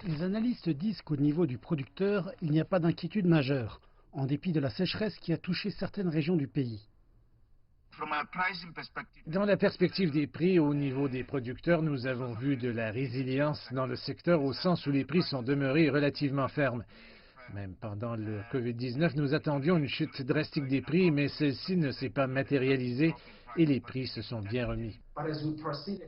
Les analystes disent qu'au niveau du producteur, il n'y a pas d'inquiétude majeure, en dépit de la sécheresse qui a touché certaines régions du pays. Dans la perspective des prix au niveau des producteurs, nous avons vu de la résilience dans le secteur au sens où les prix sont demeurés relativement fermes. Même pendant le COVID-19, nous attendions une chute drastique des prix, mais celle-ci ne s'est pas matérialisée et les prix se sont bien remis.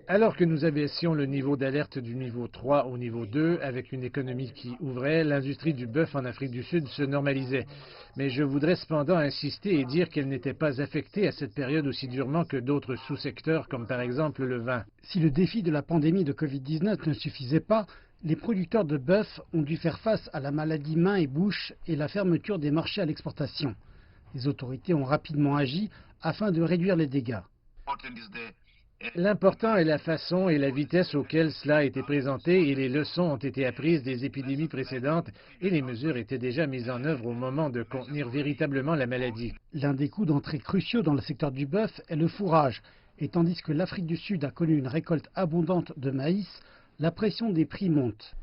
Alors que nous abaissions le niveau d'alerte du niveau 3 au niveau 2, avec une économie qui ouvrait, l'industrie du bœuf en Afrique du Sud se normalisait. Mais je voudrais cependant insister et dire qu'elle n'était pas affectée à cette période aussi durement que d'autres sous-secteurs, comme par exemple le vin. Si le défi de la pandémie de Covid-19 ne suffisait pas, les producteurs de bœuf ont dû faire face à la maladie main et bouche et la fermeture des marchés à l'exportation. Les autorités ont rapidement agi afin de réduire les dégâts. L'important est la façon et la vitesse auxquelles cela a été présenté et les leçons ont été apprises des épidémies précédentes et les mesures étaient déjà mises en œuvre au moment de contenir véritablement la maladie. L'un des coûts d'entrée cruciaux dans le secteur du bœuf est le fourrage. Et tandis que l'Afrique du Sud a connu une récolte abondante de maïs, la pression des prix monte.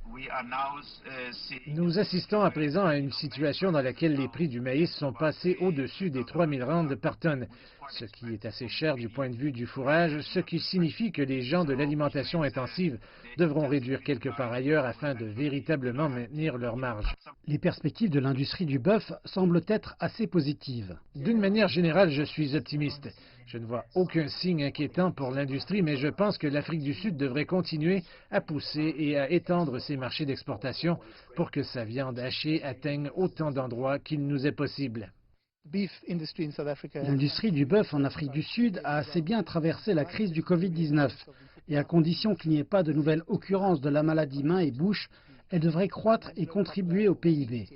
Nous assistons à présent à une situation dans laquelle les prix du maïs sont passés au-dessus des 3000 rand par tonne, ce qui est assez cher du point de vue du fourrage, ce qui signifie que les gens de l'alimentation intensive devront réduire quelque part ailleurs afin de véritablement maintenir leurs marges. Les perspectives de l'industrie du bœuf semblent être assez positives. D'une manière générale, je suis optimiste. Je ne vois aucun signe inquiétant pour l'industrie, mais je pense que l'Afrique du Sud devrait continuer à pousser et à étendre ses marchés d'exportation pour que sa viande hachée atteigne autant d'endroits qu'il nous est possible. L'industrie du bœuf en Afrique du Sud a assez bien traversé la crise du Covid-19 et à condition qu'il n'y ait pas de nouvelles occurrences de la maladie main et bouche, elle devrait croître et contribuer au PIB.